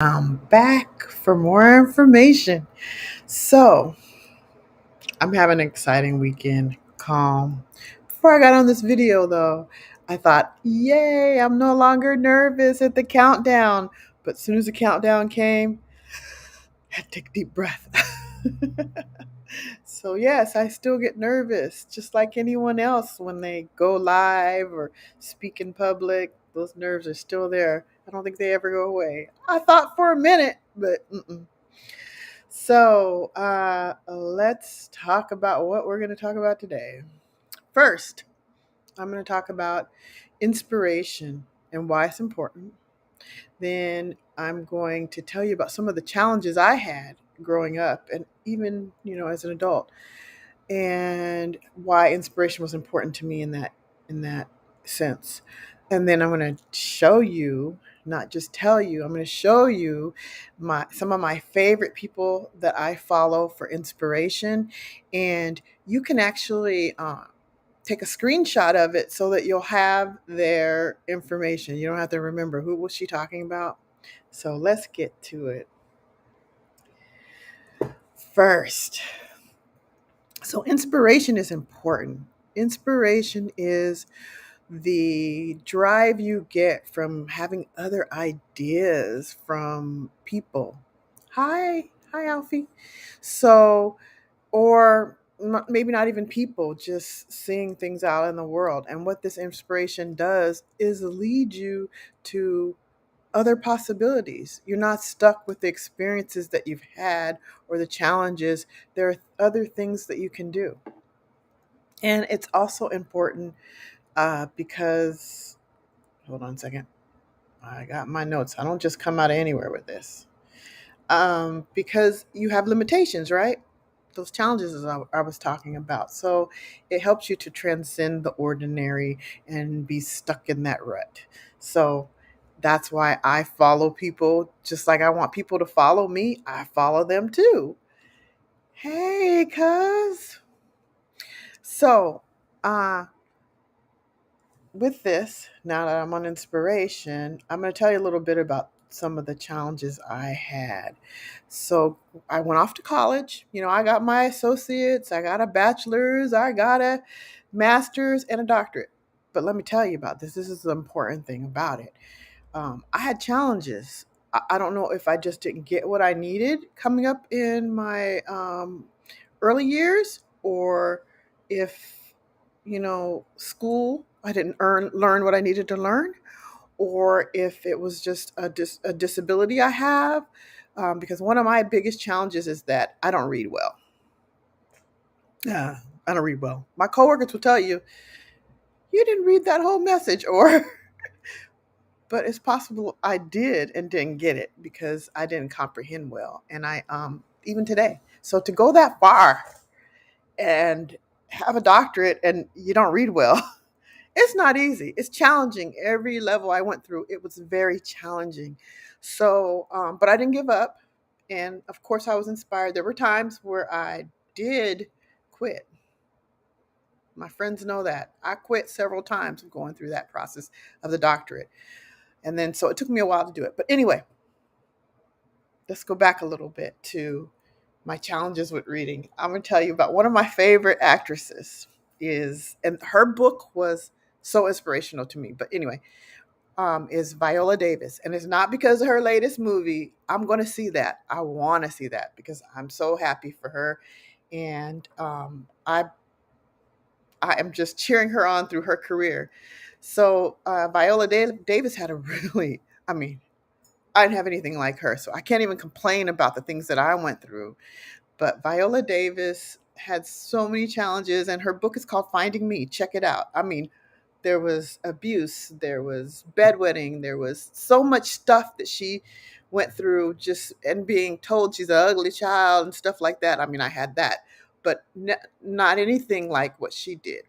I'm back for more information. So, I'm having an exciting weekend. Calm. Before I got on this video, though, I thought, yay, I'm no longer nervous at the countdown. But as soon as the countdown came, I had to take a deep breath. So, yes, I still get nervous, just like anyone else when they go live or speak in public. Those nerves are still there. I don't think they ever go away. I thought for a minute, but mm-mm. So, let's talk about what we're going to talk about today. First, I'm going to talk about inspiration and why it's important. Then, I'm going to tell you about some of the challenges I had growing up and even, as an adult, and why inspiration was important to me in that sense. And then I'm going to show you, not just tell you, I'm going to show you some of my favorite people that I follow for inspiration, and you can actually take a screenshot of it so that you'll have their information. You don't have to remember who was she talking about. So let's get to it. First, so inspiration is important. Inspiration is the drive you get from having other ideas from people. Hi, Alfie. So, or maybe not even people, just seeing things out in the world. And what this inspiration does is lead you to other possibilities. You're not stuck with the experiences that you've had or the challenges. There are other things that you can do. And it's also important because, hold on a second, I got my notes. I don't just come out of anywhere with this. Because you have limitations, right? Those challenges I was talking about. So it helps you to transcend the ordinary and be stuck in that rut. So that's why I follow people just like I want people to follow me. I follow them too. Hey, cuz. So, uh, with this, now that I'm on inspiration, I'm going to tell you a little bit about some of the challenges I had. So I went off to college. I got my associates, I got a bachelor's, I got a master's, and a doctorate. But let me tell you about this. This is the important thing about it. I had challenges. I don't know if I just didn't get what I needed coming up in my early years, or if school, I didn't learn what I needed to learn, or if it was just a disability I have. Because one of my biggest challenges is that I don't read well. Yeah, I don't read well. My coworkers will tell you, you didn't read that whole message, or but it's possible I did and didn't get it because I didn't comprehend well. And I even today. So to go that far and have a doctorate and you don't read well, it's not easy. It's challenging. Every level I went through, it was very challenging. So, but I didn't give up. And of course, I was inspired. There were times where I did quit. My friends know that. I quit several times going through that process of the doctorate. And then, so it took me a while to do it. But anyway, let's go back a little bit to my challenges with reading. I'm going to tell you about one of my favorite actresses and her book was so inspirational to me. But anyway, is Viola Davis. And it's not because of her latest movie. I'm going to see that. I want to see that because I'm so happy for her. And I am just cheering her on through her career. So Viola Davis had a really, I mean, I didn't have anything like her. So I can't even complain about the things that I went through. But Viola Davis had so many challenges, and her book is called Finding Me. Check it out. I mean, there was abuse, there was bedwetting, there was so much stuff that she went through, just and being told she's an ugly child and stuff like that. I mean, I had that, but not anything like what she did.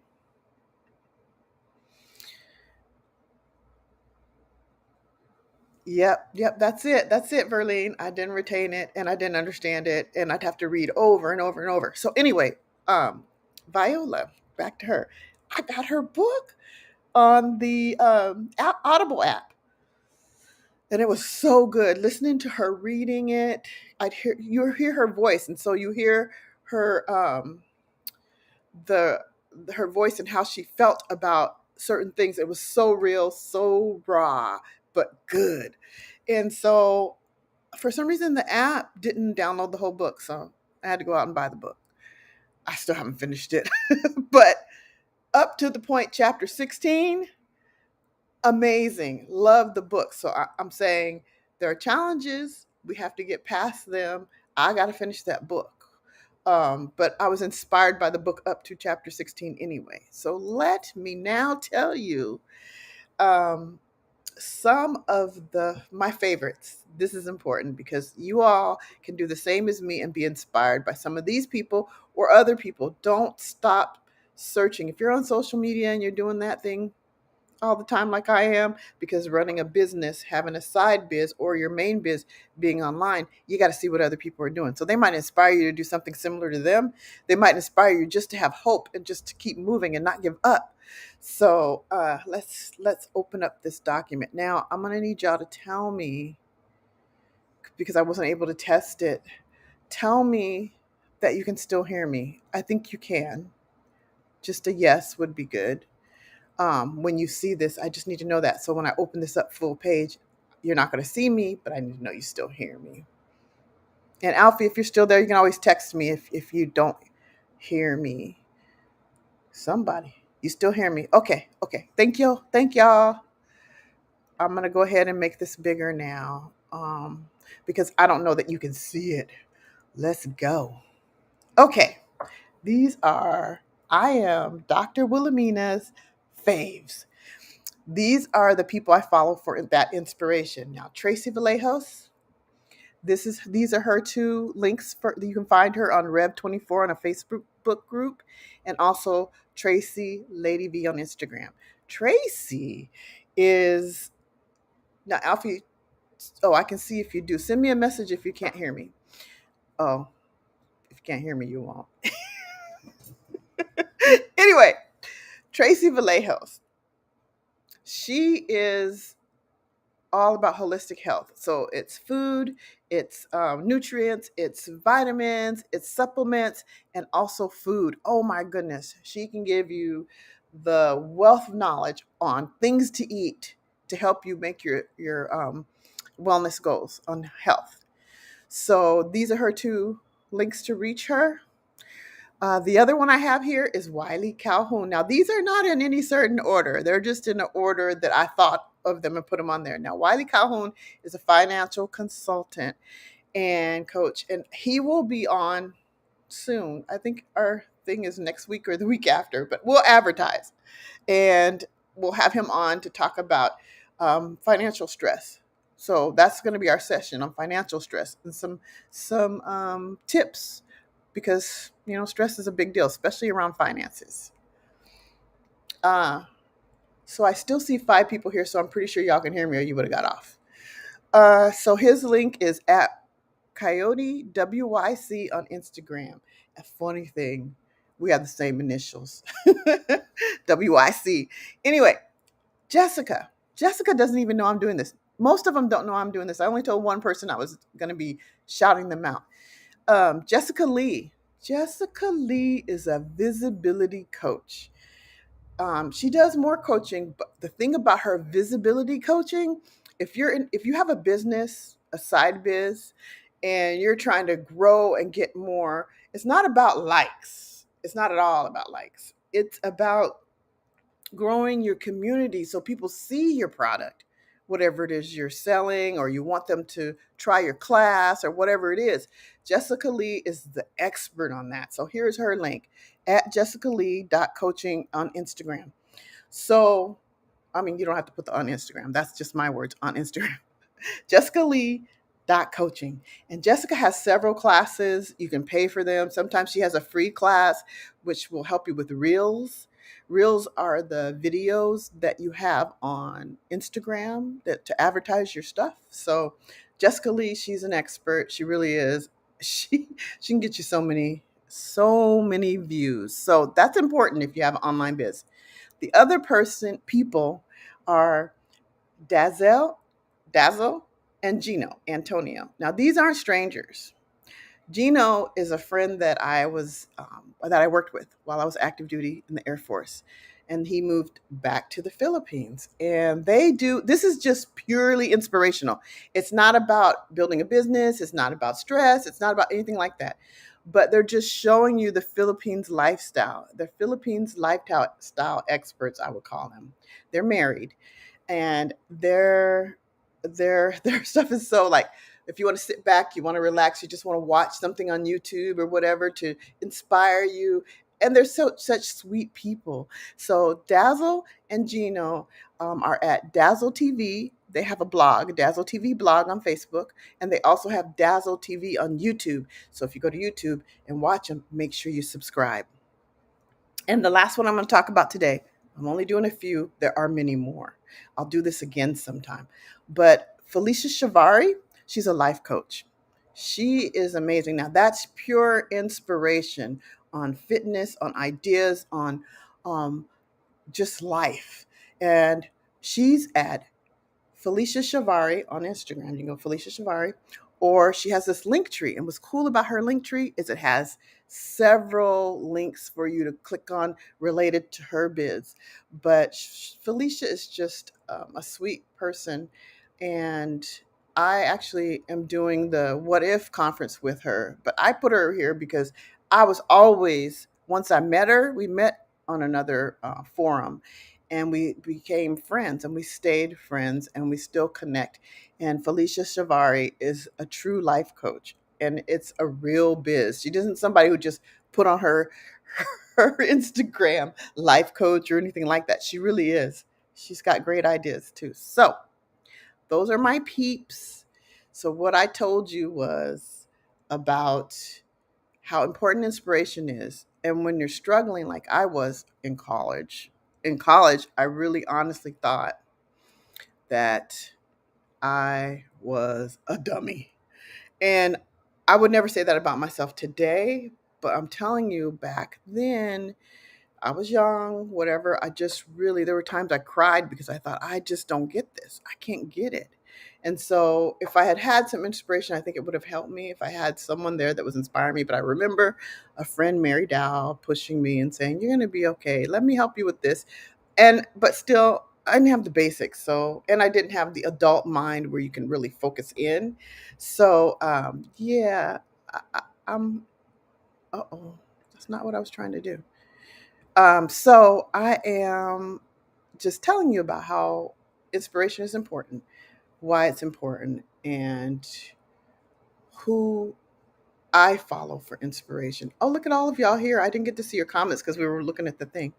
Yep, that's it, Verlene. I didn't retain it, and I didn't understand it, and I'd have to read over and over and over. So anyway, um, Viola, back to her. I got her book on the Audible app. And it was so good listening to her reading it. You hear her voice, and so you hear her the her voice and how she felt about certain things. It was so real, so raw, but good. And so for some reason the app didn't download the whole book, so I had to go out and buy the book. I still haven't finished it. But up to the point chapter 16, amazing. Love the book. So I'm saying there are challenges. We have to get past them. I got to finish that book. But I was inspired by the book up to chapter 16 anyway. So let me now tell you um, some of my favorites. This is important because you all can do the same as me and be inspired by some of these people or other people. Don't stop searching. If you're on social media and you're doing that thing all the time like I am, because running a business, having a side biz or your main biz being online, you got to see what other people are doing. So they might inspire you to do something similar to them. They might inspire you just to have hope and just to keep moving and not give up. So let's open up this document. Now I'm gonna need y'all to tell me, because I wasn't able to test it. Tell me that you can still hear me. I think you can. Just a yes would be good. When you see this, I just need to know that. So when I open this up full page, you're not going to see me, but I need to know you still hear me. And Alfie, if you're still there, you can always text me if you don't hear me. Somebody, you still hear me? Okay, okay. Thank you. Thank y'all. I'm going to go ahead and make this bigger now because I don't know that you can see it. Let's go. Okay, I am Dr. Wilhelmina's faves. These are the people I follow for that inspiration. Now, Tracy Vallejos, these are her two links for you can find her on Rev24 on a Facebook group, and also Tracy Lady V on Instagram. Tracy is now Alfie. Oh, I can see if you do. Send me a message if you can't hear me. Oh, if you can't hear me, you won't. Anyway, Tracy Vallejos. She is all about holistic health. So it's food, it's nutrients, it's vitamins, it's supplements, and also food. Oh my goodness. She can give you the wealth of knowledge on things to eat to help you make your wellness goals on health. So these are her two links to reach her. The other one I have here is Wiley Calhoun. Now, these are not in any certain order. They're just in the order that I thought of them and put them on there. Now, Wiley Calhoun is a financial consultant and coach, and he will be on soon. I think our thing is next week or the week after, but we'll advertise. And we'll have him on to talk about financial stress. So that's going to be our session on financial stress and some tips, because stress is a big deal, especially around finances. Uh, so I still see 5 people here, so I'm pretty sure y'all can hear me, or you would have got off. So his link is at Coyote WYC on Instagram. A funny thing, we have the same initials, WYC. Anyway, Jessica. Jessica doesn't even know I'm doing this. Most of them don't know I'm doing this. I only told one person I was going to be shouting them out. Jessica Lee. Jessica Lee is a visibility coach. She does more coaching, but the thing about her visibility coaching, if you have a business, a side biz, and you're trying to grow and get more, it's not about likes. It's not at all about likes. It's about growing your community so people see your product, whatever it is you're selling, or you want them to try your class or whatever it is. Jessica Lee is the expert on that. So here's her link at jessicalee.coaching on Instagram. So, I mean, you don't have to put the on Instagram. That's just my words, on Instagram. jessicalee.coaching. And Jessica has several classes. You can pay for them. Sometimes she has a free class, which will help you with reels. Reels are the videos that you have on Instagram to advertise your stuff. So Jessica Lee, she's an expert. She really is. She can get you so many views. So that's important if you have an online biz. The other people are Dazzle Dazzle, and Gino, Antonio. Now, these aren't strangers. Gino is a friend that I worked with while I was active duty in the Air Force, and he moved back to the Philippines. And they do this is just purely inspirational. It's not about building a business. It's not about stress. It's not about anything like that. But they're just showing you the Philippines lifestyle. The Philippines lifestyle experts, I would call them. They're married, and their stuff is so like, if you want to sit back, you want to relax, you just want to watch something on YouTube or whatever to inspire you. And they're such sweet people. So Dazzle and Gino are at Dazzle TV. They have a blog, Dazzle TV blog on Facebook, and they also have Dazzle TV on YouTube. So if you go to YouTube and watch them, make sure you subscribe. And the last one I'm going to talk about today, I'm only doing a few. There are many more. I'll do this again sometime. But Felicia Shavari, she's a life coach. She is amazing. Now, that's pure inspiration on fitness, on ideas, on um, just life. And she's at Felicia Shavari on Instagram. You can go Felicia Shavari, or she has this link tree. And what's cool about her link tree is it has several links for you to click on related to her biz. But Felicia is just a sweet person, and I actually am doing the What If conference with her. But I put her here because I was always, once I met her, we met on another forum, and we became friends, and we stayed friends, and we still connect. And Felicia Shavari is a true life coach, and it's a real biz. She isn't somebody who just put on her Instagram life coach or anything like that. She really is. She's got great ideas too. So those are my peeps. So what I told you was about how important inspiration is. And when you're struggling, like I was in college, I really honestly thought that I was a dummy. And I would never say that about myself today, but I'm telling you, back then, I was young, whatever. There were times I cried because I thought, I just don't get this. I can't get it. And so, if I had had some inspiration, I think it would have helped me if I had someone there that was inspiring me. But I remember a friend, Mary Dow, pushing me and saying, "You're going to be okay. Let me help you with this." But still, I didn't have the basics. So, and I didn't have the adult mind where you can really focus in. So, yeah, I'm, that's not what I was trying to do. So I am just telling you about how inspiration is important, why it's important, and who I follow for inspiration. Oh, look at all of y'all here. I didn't get to see your comments because we were looking at the thing.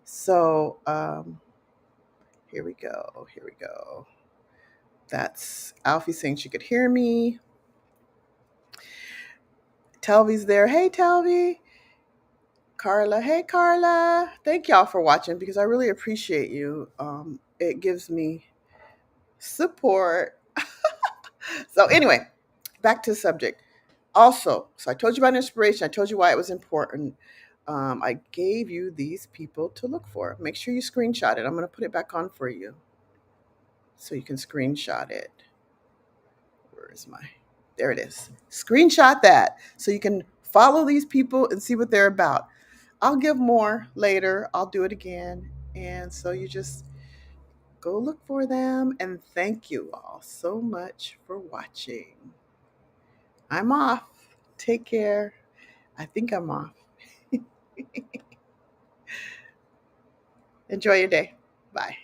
So here we go. Here we go. That's Alfie saying she could hear me. Telvy's there. Hey, Telvy. Carla. Hey, Carla. Thank y'all for watching because I really appreciate you. It gives me support. So anyway, back to the subject. Also, so I told you about inspiration. I told you why it was important. I gave you these people to look for. Make sure you screenshot it. I'm going to put it back on for you so you can screenshot it. Where is my? There it is. Screenshot that so you can follow these people and see what they're about. I'll give more later. I'll do it again. And so you just go look for them. And thank you all so much for watching. I'm off. Take care. I think I'm off. Enjoy your day. Bye.